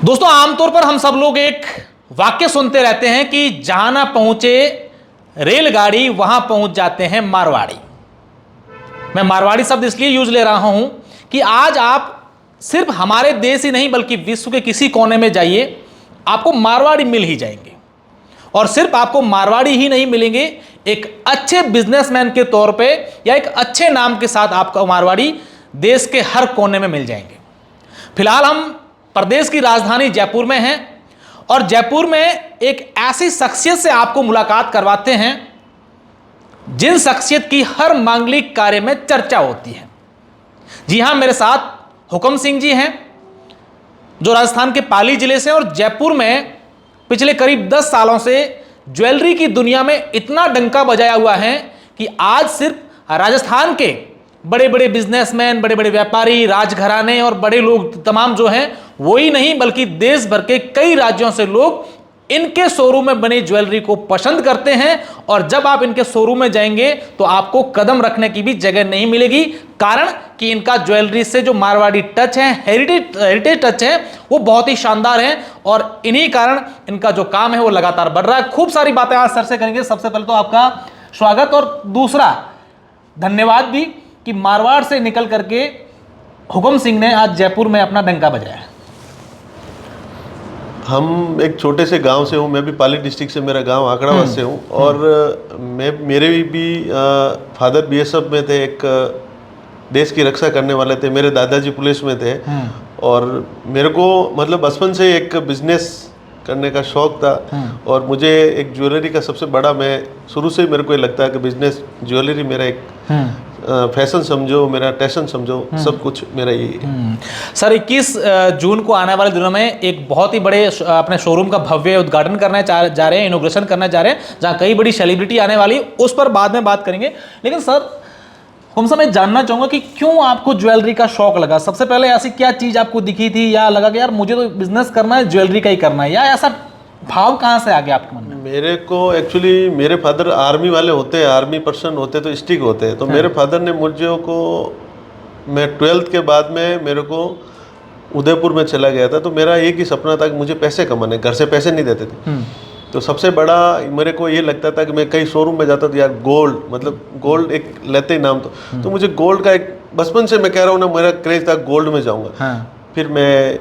दोस्तों, आमतौर पर हम सब लोग एक वाक्य सुनते रहते हैं कि जहां ना पहुंचे रेलगाड़ी वहां पहुंच जाते हैं मारवाड़ी। मैं मारवाड़ी शब्द इसलिए यूज ले रहा हूं कि आज आप सिर्फ हमारे देश ही नहीं बल्कि विश्व के किसी कोने में जाइए, आपको मारवाड़ी मिल ही जाएंगे। और सिर्फ आपको मारवाड़ी ही नहीं मिलेंगे, एक अच्छे बिजनेसमैन के तौर पे या एक अच्छे नाम के साथ आपको मारवाड़ी देश के हर कोने में मिल जाएंगे। फिलहाल हम प्रदेश की राजधानी जयपुर में हैं और जयपुर में एक ऐसी शख्सियत से आपको मुलाकात करवाते हैं जिन शख्सियत की हर मांगलिक कार्य में चर्चा होती है। जी हां, मेरे साथ हुकम सिंह जी हैं जो राजस्थान के पाली जिले से और जयपुर में पिछले करीब 10 सालों से ज्वेलरी की दुनिया में इतना डंका बजाया हुआ है कि आज सिर्फ राजस्थान के बड़े बड़े बिजनेसमैन, बड़े बड़े व्यापारी, राजघराने और बड़े लोग तमाम जो हैं वो ही नहीं बल्कि देश भर के कई राज्यों से लोग इनके शोरूम में बनी ज्वेलरी को पसंद करते हैं। और जब आप इनके शोरूम में जाएंगे तो आपको कदम रखने की भी जगह नहीं मिलेगी, कारण कि इनका ज्वेलरी से जो मारवाड़ी टच है, हेरिटेज टच है, वो बहुत ही शानदार है और इन्हीं कारण इनका जो काम है वो लगातार बढ़ रहा है। खूब सारी बातें आज सर से करेंगे। सबसे पहले तो आपका स्वागत और दूसरा धन्यवाद भी कि मारवाड़ से निकल करके हुकम सिंह ने आज जयपुर में अपना डंका बजाया। हम एक छोटे से गांव से हूँ, मैं भी पाली डिस्ट्रिक्ट से, मेरा गांव आंकड़ावाद से हूँ और मेरे भी फादर बीएसएफ में थे, एक देश की रक्षा करने वाले थे। मेरे दादाजी पुलिस में थे और मेरे को मतलब बचपन से एक बिजनेस करने का शौक था और मुझे एक ज्वेलरी का सबसे बड़ा, मैं शुरू से ही मेरे को ये लगता है कि बिजनेस ज्वेलरी मेरा एक फैशन समझो, मेरा पैशन समझो, सब कुछ मेरा यही है। सर, 21 जून को आने वाले दिनों में एक बहुत ही बड़े अपने शोरूम का भव्य उद्घाटन करने जा रहे हैं, इनॉग्रेशन करने जा रहे हैं, जहां कई बड़ी सेलिब्रिटी आने वाली, उस पर बाद में बात करेंगे। लेकिन सर, हमसे मैं जानना चाहूंगा कि क्यों आपको ज्वेलरी का शौक लगा? सबसे पहले ऐसी क्या चीज आपको दिखी थी या लगा कि यार मुझे तो बिजनेस करना है, ज्वेलरी का ही करना है, या ऐसा भाव कहाँ से आ गया आपके मन में? मेरे को एक्चुअली मेरे फादर आर्मी वाले होते हैं, आर्मी पर्सन होते तो स्टिक होते हैं, तो मेरे फादर ने मुझे को, मैं 12th के बाद में मेरे को उदयपुर में चला गया था, तो मेरा एक ही सपना था कि मुझे पैसे कमाने, घर से पैसे नहीं देते थे। तो सबसे बड़ा मेरे को ये लगता था कि मैं कई शोरूम में जाता था, यार गोल्ड, मतलब गोल्ड एक लेते ही नाम, तो मुझे गोल्ड का एक बचपन से मैं कह रहा हूँ ना, मेरा क्रेज था गोल्ड में जाऊँगा। फिर मैं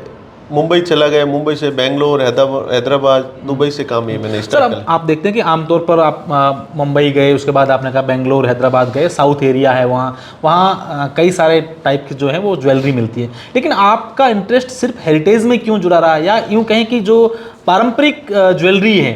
मुंबई चला गया, मुंबई से बेंगलोर, हैदराबाद, दुबई से काम ही मैंने स्टार्ट किया। आप देखते हैं कि आमतौर पर आप मुंबई गए, उसके बाद आपने कहा बेंगलोर, हैदराबाद गए, साउथ एरिया है वहाँ कई सारे टाइप की जो है वो ज्वेलरी मिलती है। लेकिन आपका इंटरेस्ट सिर्फ हेरिटेज में क्यों जुड़ा रहा, या यूँ कहें कि जो पारंपरिक ज्वेलरी है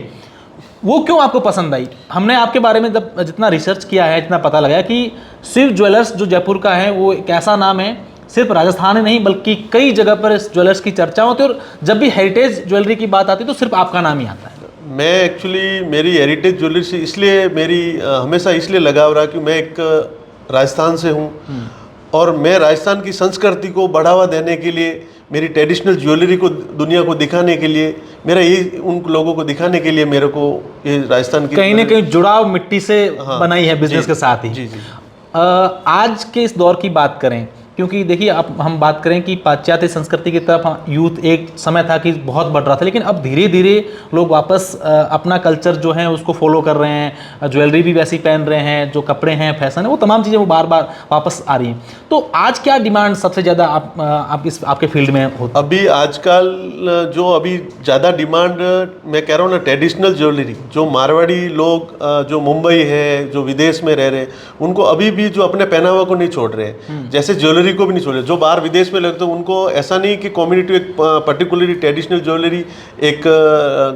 वो क्यों आपको पसंद आई? हमने आपके बारे में जब जितना रिसर्च किया है, जितना पता लगा कि शिव ज्वेलर्स जो जयपुर का है वो एक ऐसा नाम है, सिर्फ राजस्थान ही नहीं बल्कि कई जगह पर इस ज्वेलर्स की चर्चा होती है और जब भी हेरिटेज ज्वेलरी की बात आती है तो सिर्फ आपका नाम ही आता है। मैं एक्चुअली मेरी हेरिटेज ज्वेलरी से इसलिए मेरी हमेशा इसलिए लगाव रहा कि मैं एक राजस्थान से हूँ और मैं राजस्थान की संस्कृति को बढ़ावा देने के लिए, मेरी ट्रेडिशनल ज्वेलरी को दुनिया को दिखाने के लिए, मेरा ये उन लोगों को दिखाने के लिए मेरे को ये राजस्थान की कहीं ना कहीं जुड़ाव मिट्टी से बनाई है बिजनेस के साथ ही। जी जी। आज के इस दौर की बात करें, क्योंकि देखिए अब हम बात करें कि पाश्चात्य संस्कृति की तरफ यूथ एक समय था कि बहुत बढ़ रहा था, लेकिन अब धीरे धीरे लोग वापस अपना कल्चर जो है उसको फॉलो कर रहे हैं, ज्वेलरी भी वैसी पहन रहे हैं, जो कपड़े हैं, फैशन है, वो तमाम चीज़ें वो बार बार वापस आ रही हैं। तो आज क्या डिमांड सबसे ज़्यादा आपके फील्ड में होती है? अभी आजकल जो अभी ज़्यादा डिमांड मैं कह रहा हूँ ना, ट्रेडिशनल ज्वेलरी, जो मारवाड़ी लोग जो मुंबई है, जो विदेश में रह रहे हैं, उनको अभी भी जो अपने पहनावा को नहीं छोड़ रहे हैं, जैसे ज्वेलरी को भी नहीं छोड़े। जो बाहर विदेश में लगते हैं उनको ऐसा नहीं कि कम्युनिटी एक पर्टिकुलरली ट्रेडिशनल ज्वेलरी एक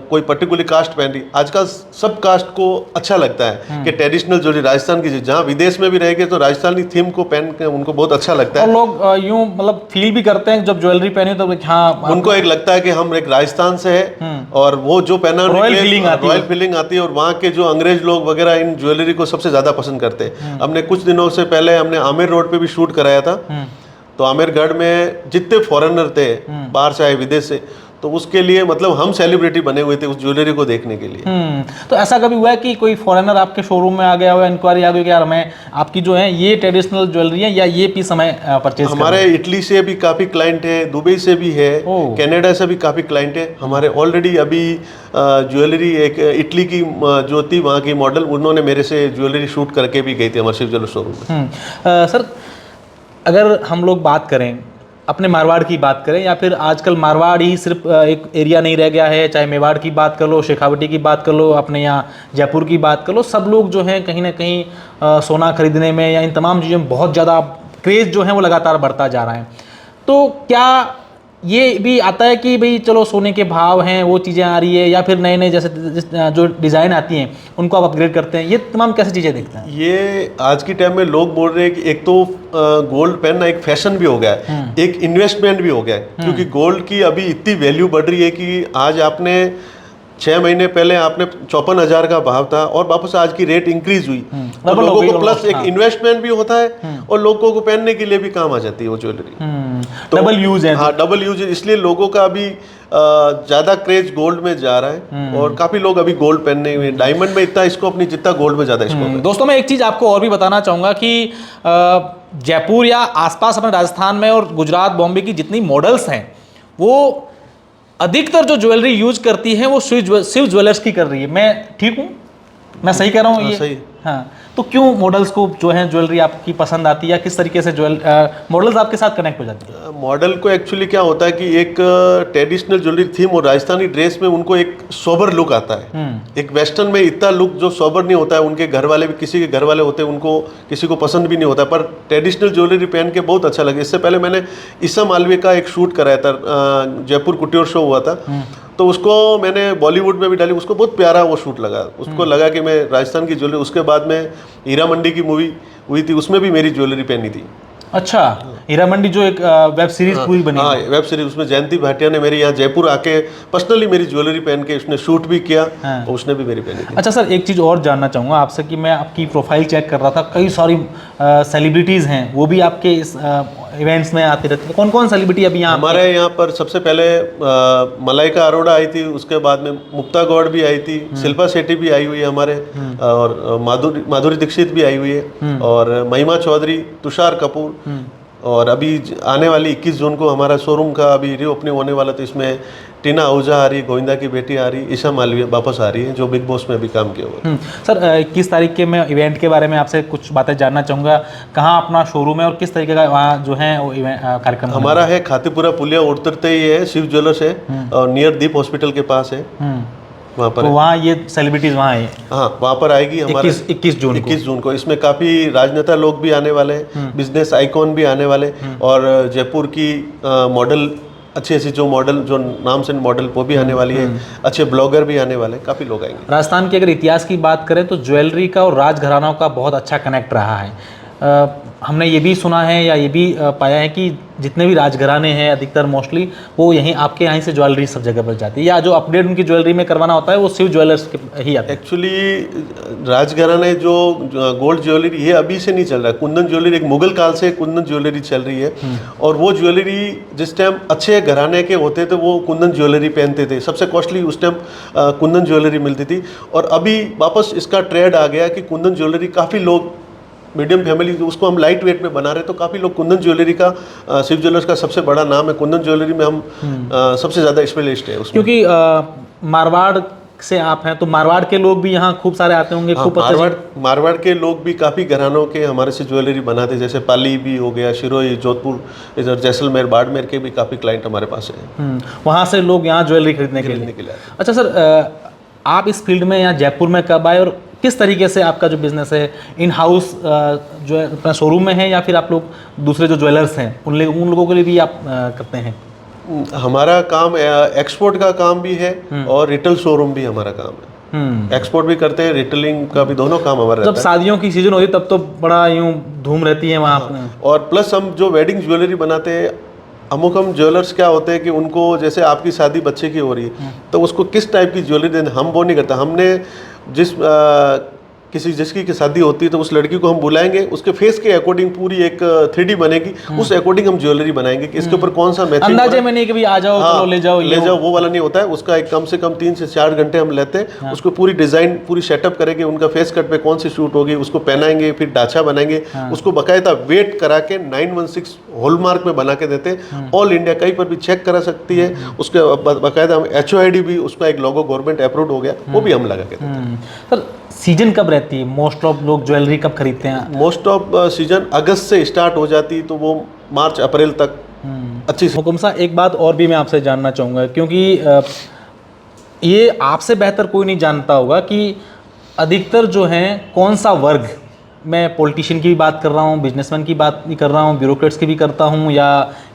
कोई पर्टिकुलर कास्ट पहन रही, आजकल सब कास्ट को अच्छा लगता है कि ट्रेडिशनल ज्वेलरी राजस्थान की, जहाँ विदेश में भी रहेंगे तो राजस्थानी थीम को पहन के उनको बहुत अच्छा लगता है। और लोग यूं मतलब फील भी करते हैं जब ज्वेलरी पहने तो हाँ, उनको एक लगता है कि हम एक राजस्थान से है और वो जो पहना रॉयल फीलिंग आती है और वहाँ के जो अंग्रेज लोग वगैरह इन ज्वेलरी को सबसे ज्यादा पसंद करते हैं। हमने कुछ दिनों से पहले हमने आमेर रोड पे भी शूट कराया था, तो आमिरगढ़ में जितने फॉरेनर थे बाहर से आए विदेश से, तो उसके लिए मतलब हम सेलिब्रिटी बने हुए थे उस ज्वेलरी को देखने के लिए। तो ऐसा कभी हुआ है कि कोई फॉरेनर आपके शोरूम में आ गया हो, इंक्वायरी आ गई कि यार मैं आपकी जो है ये ट्रेडिशनल ज्वेलरी है या ये पीस हमें परचेज हमारे इटली से भी काफ़ी क्लाइंट है, दुबई से भी है, कनाडा से भी काफ़ी क्लाइंट है हमारे। ऑलरेडी अभी ज्वेलरी एक इटली की जो थी वहाँ की मॉडल, उन्होंने मेरे से ज्वेलरी शूट करके भी गई थी हमारे शिव ज्वेलर शोरूम में। सर अगर हम लोग बात करें अपने मारवाड़ की बात करें, या फिर आजकल मारवाड़ ही सिर्फ एक एरिया नहीं रह गया है, चाहे मेवाड़ की बात कर लो, शेखावटी की बात कर लो, अपने यहाँ जयपुर की बात कर लो, सब लोग जो हैं कहीं ना कहीं सोना खरीदने में या इन तमाम चीज़ों में बहुत ज़्यादा क्रेज़ जो है वो लगातार बढ़ता जा रहा है। तो क्या ये भी आता है कि भाई चलो सोने के भाव हैं वो चीज़ें आ रही है, या फिर नए नए जैसे जो डिज़ाइन आती हैं उनको आप अपग्रेड करते हैं, ये तमाम कैसी चीज़ें देखते हैं? ये आज की टाइम में लोग बोल रहे हैं कि एक तो गोल्ड पहनना एक फैशन भी हो गया है, एक इन्वेस्टमेंट भी हो गया है, क्योंकि गोल्ड की अभी इतनी वैल्यू बढ़ रही है कि आज आपने 6 महीने पहले आपने 54,000 का भाव था और वापस आज की रेट इंक्रीज हुई, तो लोगों को प्लस एक इन्वेस्टमेंट भी होता है और लोगों को पहनने के लिए भी काम आ जाती है वो ज्वेलरी। तो डबल यूज है। हाँ, डबल यूज, इसलिए लोगों का अभी ज्यादा क्रेज गोल्ड में जा रहा है और काफी लोग अभी गोल्ड पहनने हुए। डायमंड में इतना स्कोप नहीं जितना गोल्ड में ज्यादा स्कोप है। दोस्तों मैं एक चीज आपको और भी बताना चाहूंगा कि जयपुर या आसपास अपने राजस्थान में और गुजरात बॉम्बे की जितनी मॉडल्स हैं वो अधिकतर जो ज्वेलरी यूज करती है वो शिव ज्वेलर्स की कर रही है। मैं ठीक हूँ, मैं सही कह रहा हूँ? ये सही। हाँ, तो क्यों मॉडल्स को जो है ज्वेलरी आपकी पसंद आती है, या किस तरीके से मॉडल्स आपके साथ कनेक्ट हो जाती है? मॉडल को एक्चुअली क्या होता है कि एक ट्रेडिशनल ज्वेलरी थीम और राजस्थानी ड्रेस में उनको एक सोबर लुक आता है। एक वेस्टर्न में इतना लुक जो सोबर नहीं होता है, उनके घर वाले भी, किसी के घर वाले होते हैं उनको किसी को पसंद भी नहीं होता, पर ट्रेडिशनल ज्वेलरी पहन के बहुत अच्छा लगे। इससे पहले मैंने ईसा मालवीय का एक शूट कराया था, जयपुर कुटीर शो हुआ था, तो उसको मैंने बॉलीवुड में भी डाली, उसको बहुत प्यारा वो शूट लगा, उसको लगा कि मैं राजस्थान की ज्वेलरी। उसके बाद में हीरा मंडी की मूवी हुई थी, उसमें भी मेरी ज्वेलरी पहनी थी। अच्छा, हीरा मंडी जो एक वेब सीरीज पूरी बनी? हाँ, वेब सीरीज, उसमें जयंती भाटिया ने मेरे यहाँ जयपुर आके पर्सनली मेरी ज्वेलरी पहन के उसने शूट भी किया। हाँ। और उसने भी मेरी पहनी थी। अच्छा सर, एक चीज़ और जानना चाहूँगा आपसे कि मैं आपकी प्रोफाइल चेक कर रहा था, कई सारी सेलिब्रिटीज़ हैं वो भी आपके इस इवेंट्स में आते रहते हैं। कौन कौन सेलिब्रिटी अभी यहाँ? हमारे यहाँ पर सबसे पहले मलाइका अरोड़ा आई थी, उसके बाद में मुक्ता गौड़ भी आई थी, शिल्पा शेट्टी भी आई हुई है हमारे, और माधुरी दीक्षित भी आई हुई है, और महिमा चौधरी, तुषार कपूर, और अभी आने वाली 21 जून को हमारा शोरूम का अभी रीओपनिंग होने वाला, तो इसमें टीना आहूजा आ रही, गोविंदा की बेटी आ रही, ईसा मालवीय वापस आ रही है जो बिग बॉस में भी काम किया हुआ। सर 21 तारीख के मैं इवेंट के बारे में आपसे कुछ बातें जानना चाहूँगा। कहाँ अपना शोरूम है और किस तरीके का वहाँ जो है वो कार्यक्रम? हमारा है खातीपुरा पुलिया उतरते ही है, शिव ज्वेलर्स है, और नियर दीप हॉस्पिटल के पास है, वहाँ पर। तो वहाँ ये सेलिब्रिटीज वहाँ है? हाँ, वहाँ पर आएगी हमारे 21 जून को। इसमें काफ़ी राजनेता लोग भी आने वाले हैं, बिजनेस आइकॉन भी आने वाले, और जयपुर की मॉडल अच्छी जो मॉडल जो नाम से मॉडल वो भी आने वाली है, अच्छे ब्लॉगर भी आने वाले, काफ़ी लोग आएंगे। राजस्थान के अगर इतिहास की बात करें तो ज्वेलरी का और राजघरानों का बहुत अच्छा कनेक्ट रहा है। हमने ये भी सुना है या ये भी पाया है कि जितने भी राजघराने हैं अधिकतर मोस्टली वो यहीं आपके यहाँ से ज्वेलरी सब जगह पर जाती है, या जो अपडेट उनकी ज्वेलरी में करवाना होता है वो शिव ज्वेलर्स के ही आता है। एक्चुअली राजघराने जो गोल्ड ज्वेलरी ये अभी से नहीं चल रहा है, कुंदन ज्वेलरी एक मुगल काल से कुंदन ज्वेलरी चल रही है, और वो ज्वेलरी जिस टाइम अच्छे घराने के होते थे वो कुंदन ज्वेलरी पहनते थे, सबसे कॉस्टली उस टाइम कुंदन ज्वेलरी मिलती थी। और अभी वापस इसका ट्रेंड आ गया कि कुंदन ज्वेलरी काफ़ी लोग मीडियम फैमिली, उसको हम लाइट वेट में बना रहे, तो काफ़ी लोग कुंदन ज्वेलरी का, शिव ज्वेलर्स का सबसे बड़ा नाम है, कुंदन ज्वेलरी में हम सबसे ज़्यादा स्पेशलिस्ट है उसमें। क्योंकि मारवाड़ से आप हैं तो मारवाड़ के लोग भी यहाँ खूब सारे आते होंगे। हाँ, मारवाड़ के लोग भी काफ़ी घरानों के हमारे से ज्वेलरी बनाते, जैसे पाली भी हो गया, शिरोई, जोधपुर, इधर जैसलमेर, बाड़मेर के भी काफ़ी क्लाइंट हमारे पास हैं। वहाँ से लोग यहाँ ज्वेलरी खरीदने के लिए। अच्छा सर, आप इस फील्ड में यहाँ जयपुर में कब आए और किस तरीके से आपका जो बिजनेस है इन हाउस जो है अपना शोरूम में है, या फिर आप लोग दूसरे जो ज्वेलर्स हैं उन लोगों के लिए भी आप करते हैं? हमारा काम एक्सपोर्ट का काम भी है और रिटेल शोरूम भी हमारा काम है। एक्सपोर्ट भी करते हैं, रिटेलिंग का भी, दोनों काम हमारा। जब शादियों की सीजन होती है तब तो बड़ा यूं धूम रहती है वहाँ। हाँ, और प्लस हम जो वेडिंग ज्वेलरी बनाते हैं, अमुक हम ज्वेलर्स क्या होते हैं कि उनको जैसे आपकी शादी बच्चे की हो रही है तो उसको किस टाइप की ज्वेलरी देना, हम वो नहीं करते। हमने जिस किसी जिसकी की शादी होती है तो उस लड़की को हम बुलाएंगे, उसके फेस के अकॉर्डिंग पूरी एक 3D बनेगी, उस अकॉर्डिंग हम ज्वेलरी बनाएंगे कि इसके ऊपर कौन सा मैचिंग। अंदाजे में नहीं कि भाई आ जाओ चलो ले जाओ वो वाला नहीं होता है। उसका एक कम से कम 3 से 4 घंटे हम लेते हैं। उसको पूरी डिजाइन पूरी सेटअप करेंगे, उनका फेस कट पे कौन सी शूट होगी, उसको पहनाएंगे, फिर ढांचा बनाएंगे, उसको बाकायदा वेट करा के 916 हॉलमार्क में बना के देते हैं। ऑल इंडिया कहीं पर भी चेक करा सकती है। उसके बाकायदा हम HOID भी, उसका एक लोगो गवर्नमेंट अप्रूव्ड हो गया, वो भी हम लगा के देते हैं। सर सीजन कब रहती है? मोस्ट ऑफ लोग ज्वेलरी कब खरीदते हैं? मोस्ट ऑफ सीजन अगस्त से स्टार्ट हो जाती, तो वो मार्च अप्रैल तक अच्छी से। हुकुम साहब एक बात और भी मैं आपसे जानना चाहूँगा, क्योंकि ये आपसे बेहतर कोई नहीं जानता होगा कि अधिकतर जो हैं कौन सा वर्ग, मैं पॉलिटिशियन की भी बात कर रहा हूँ, बिजनेसमैन की बात भी कर रहा हूँ, ब्यूरोक्रेट्स की भी करता हूँ, या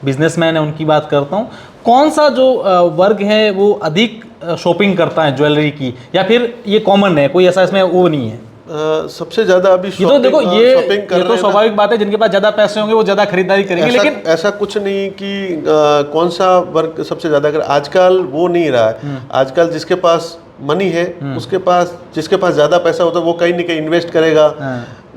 बिजनेसमैन है उनकी बात करता हूँ, कौन सा जो वर्ग है वो अधिक शॉपिंग करता है ज्वेलरी की, या फिर ये कॉमन है, कोई ऐसा इसमें वो नहीं है? सबसे ज्यादा अभी ये तो देखो ये तो स्वाभाविक बात है, जिनके पास ज्यादा पैसे होंगे वो ज्यादा खरीदारी करेंगे, लेकिन ऐसा कुछ नहीं कि कौन सा वर्ग सबसे ज्यादा कर। आजकल वो नहीं रहा है। आजकल जिसके पास मनी है, उसके पास, जिसके पास ज्यादा पैसा होता है वो कहीं ना कहीं इन्वेस्ट करेगा।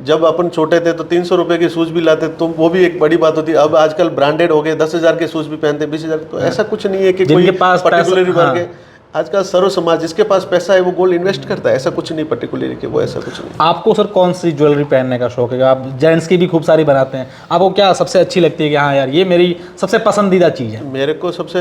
जब अपन छोटे थे तो 300 रुपए के शूज भी लाते, तो वो भी एक बड़ी बात होती है। अब आजकल ब्रांडेड हो गए, 10,000 के शूज भी पहनते, 20,000। तो ऐसा कुछ नहीं है कि कोई पर्टिकुलर वर्ग है। आजकल सर्व समाज जिसके पास पैसा है वो गोल्ड इन्वेस्ट करता है। ऐसा कुछ नहीं पर्टिकुलरली कि वो ऐसा कुछ नहीं। आपको सर कौन सी ज्वेलरी पहनने का शौक है? आप जेंट्स की भी खूब सारी बनाते हैं, आपको क्या सबसे अच्छी लगती है कि हाँ यार ये मेरी सबसे पसंदीदा चीज़ है? मेरे को सबसे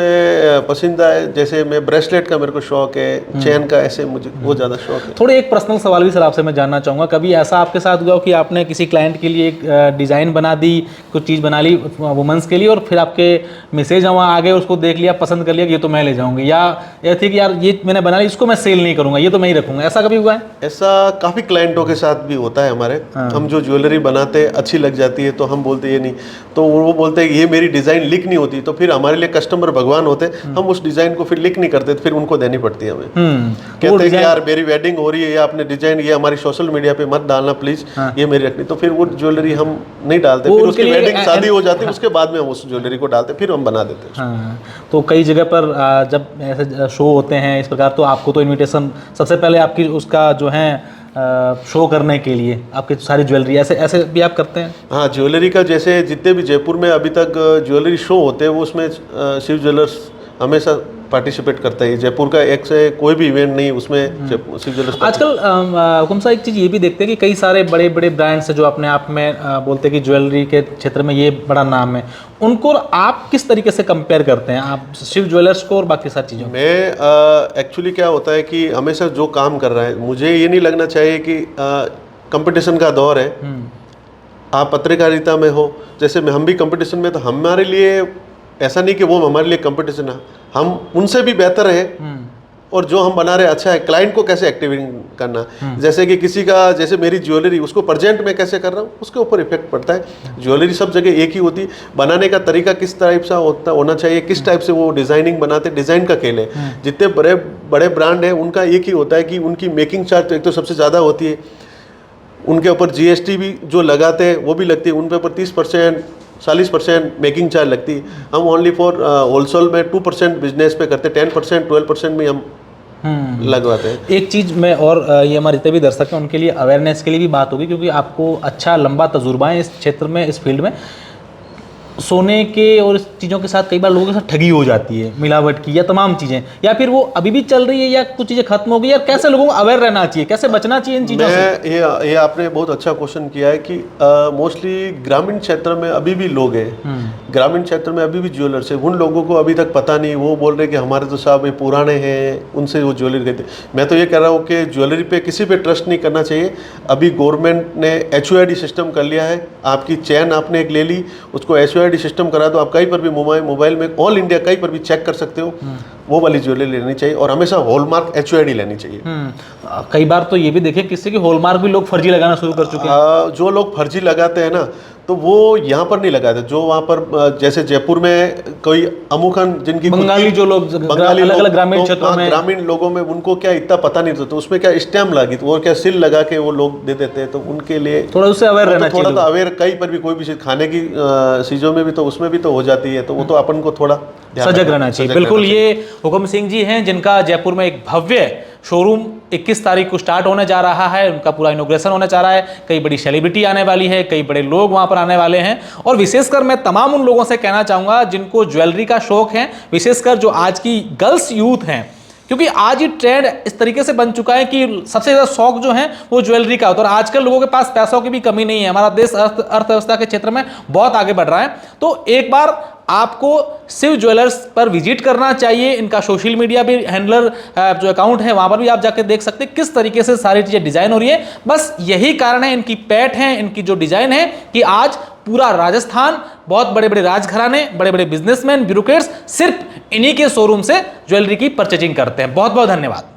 पसंदीदा है, जैसे मैं ब्रेसलेट का मेरे को शौक है, चेन का, ऐसे मुझे वो ज़्यादा शौक है। थोड़े एक पर्सनल सवाल भी सर आपसे मैं जानना चाहूँगा, कभी ऐसा आपके साथ हुआ कि आपने किसी क्लाइंट के लिए एक डिज़ाइन बना दी, कुछ चीज़ बना ली वुमेंस के लिए, और फिर आपके मैसेज वहाँ आ गए, उसको देख लिया, पसंद कर लिया कि ये तो मैं ले जाऊँगी, या ये थी कि यार ये मैंने बना लिया, इसको मैं सेल नहीं करूँगा, ये तो मैं ही रखूँगा, ऐसा कभी हुआ है? ऐसा काफ़ी क्लाइंटों के साथ भी होता है हमारे। हम जो ज्वेलरी बनाते हैं अच्छी लग जाती है तो हम बोलते ये नहीं, तो वो बोलते हैं ये मेरी डिज़ाइन लिक नहीं होती, तो फिर हमारे लिए कस्टमर भगवान होते हैं। हम उस डिज़ाइन को फिर लिक नहीं करते, फिर उनको देनी पड़ती है हमें। कहते हैं कि यार मेरी वेडिंग हो रही है, या आपने डिज़ाइन ये हमारी सोशल मीडिया पे मत डालना प्लीज़, ये मेरी रखनी, तो फिर वो ज्वेलरी हम नहीं डालते। फिर उसकी वेडिंग शादी हो जाती है, उसके बाद में हम उस ज्वेलरी को डालते, फिर हम बना देते हैं। तो कई जगह पर जब ऐसे शो होते हैं इस प्रकार, तो आपको तो इनविटेशन सबसे पहले आपकी उसका जो है शो करने के लिए आपकी सारी ज्वेलरी, ऐसे भी आप करते हैं? हाँ, ज्वेलरी का जैसे जितने भी जयपुर में अभी तक ज्वेलरी शो होते हैं वो उसमें शिव ज्वेलर्स हमेशा पार्टिसिपेट करता है। जयपुर का एक से कोई भी इवेंट नहीं उसमें शिव ज्वेलर्स। आजकल हुकुम साहब एक चीज़ ये भी देखते हैं कि कई सारे बड़े बड़े ब्रांड्स हैं जो अपने आप में बोलते हैं कि ज्वेलरी के क्षेत्र में ये बड़ा नाम है, उनको आप किस तरीके से कंपेयर करते हैं, आप शिव ज्वेलर्स को और बाकी सारी चीज़ों? मैं एक्चुअली क्या होता है कि हमेशा जो काम कर रहा है, मुझे ये नहीं लगना चाहिए कि कंपटीशन का दौर है, आप पत्रकारिता में हो, जैसे हम भी कंपटीशन में, तो हमारे लिए ऐसा नहीं कि वो हमारे लिए कंपटीशन है, हम उनसे भी बेहतर है, और जो हम बना रहे अच्छा है। क्लाइंट को कैसे एक्टिवेट करना, जैसे कि किसी का, जैसे मेरी ज्वेलरी उसको प्रेजेंट में कैसे कर रहा हूँ, उसके ऊपर इफेक्ट पड़ता है। ज्वेलरी सब जगह एक ही होती, बनाने का तरीका किस टाइप सा होना चाहिए, किस टाइप से वो डिजाइनिंग बनाते, डिजाइन का खेल है। जितने बड़े बड़े ब्रांड हैं उनका एक ही होता है कि उनकी मेकिंग चार्ज तो एक तो सबसे ज़्यादा होती है, उनके ऊपर GST भी जो लगाते हैं वो भी लगती है, उन पे ऊपर 30% 40% मेकिंग चार्ज लगती है। हम ओनली फॉर होलसेल में 2% बिजनेस पे करते, 10% 12% में हम लगवाते हैं। एक चीज़ मैं और ये हमारे जितने भी दर्शक हैं उनके लिए अवेयरनेस के लिए भी बात होगी, क्योंकि आपको अच्छा लंबा तजुर्बा है इस क्षेत्र में, इस फील्ड में। सोने के और इस चीज़ों के साथ कई बार लोगों के साथ ठगी हो जाती है, मिलावट की, या तमाम चीज़ें, या फिर वो अभी भी चल रही है, या कुछ चीज़ें खत्म हो गई, या कैसे लोगों को अवेयर रहना चाहिए, कैसे बचना चाहिए इन चीज़ों से? ये आपने बहुत अच्छा क्वेश्चन किया है कि मोस्टली ग्रामीण क्षेत्र में अभी भी लोग हैं, ग्रामीण क्षेत्र में अभी भी ज्वेलर्स है, उन लोगों को अभी तक पता नहीं। वो बोल रहे कि हमारे तो साहब ये पुराने हैं, उनसे वो ज्वेलरी देते। मैं तो ये कह रहा हूँ कि ज्वेलरी पे किसी पे ट्रस्ट नहीं करना चाहिए। अभी गवर्नमेंट ने HOID सिस्टम कर लिया है, आपकी चैन आपने एक ले ली, उसको HOID सिस्टम करा दो, आप कहीं पर भी मोबाइल में ऑल इंडिया कहीं पर भी चेक कर सकते हो। वो वाली ज्वेलरी लेनी चाहिए, और हमेशा हॉलमार्क HOID लेनी चाहिए। कई बार तो ये भी देखे किसी की हॉलमार्क भी लोग फर्जी लगाना शुरू कर चुके हैं। जो लोग फर्जी लगाते हैं ना, तो वो यहाँ पर नहीं लगाते। जो वहाँ पर जैसे जयपुर में कोई अमुखन जिनकी बंगाली जो लोग अलग-अलग ग्रामीण क्षेत्रों में, ग्रामीण लोगों में उनको क्या इतना पता नहीं था, तो उसमें क्या स्टैम्प लगी, तो वो क्या सील लगा के वो लोग दे देते हैं। तो उनके लिए थोड़ा उससे अवेयर रहना चाहिए, थोड़ा तो अवेयर। कहीं पर भी कोई भी चीज़ खाने की चीज़ों में भी तो उसमें भी तो हो जाती है, तो वो तो अपन को थोड़ा सजग रहना चाहिए। बिल्कुल, ये हुकुम सिंह जी हैं जिनका जयपुर में एक भव्य शोरूम 21 तारीख को स्टार्ट होने जा रहा है, उनका पूरा इनॉग्रेशन होने जा रहा है, कई बड़ी सेलिब्रिटी आने वाली है, कई बड़े लोग वहाँ पर आने वाले हैं। और विशेषकर मैं तमाम उन लोगों से कहना चाहूँगा जिनको ज्वेलरी का शौक है, विशेषकर जो आज की गर्ल्स यूथ हैं, क्योंकि आज ये ट्रेंड इस तरीके से बन चुका है कि सबसे ज़्यादा शौक जो है वो ज्वेलरी का होता है। और आजकल लोगों के पास पैसों की भी कमी नहीं है, हमारा देश अर्थव्यवस्था के क्षेत्र में बहुत आगे बढ़ रहा है। तो एक बार आपको शिव ज्वेलर्स पर विजिट करना चाहिए। इनका सोशल मीडिया भी हैंडलर जो अकाउंट है वहाँ पर भी आप जाकर देख सकते हैं किस तरीके से सारी चीज़ें डिज़ाइन हो रही है। बस यही कारण है, इनकी पैठ है, इनकी जो डिज़ाइन है कि आज पूरा राजस्थान, बहुत बड़े बड़े राजघराने, बड़े बड़े बिजनेसमैन, ब्यूरोक्रेट्स सिर्फ इन्हीं के शोरूम से ज्वेलरी की परचेजिंग करते हैं। बहुत बहुत धन्यवाद।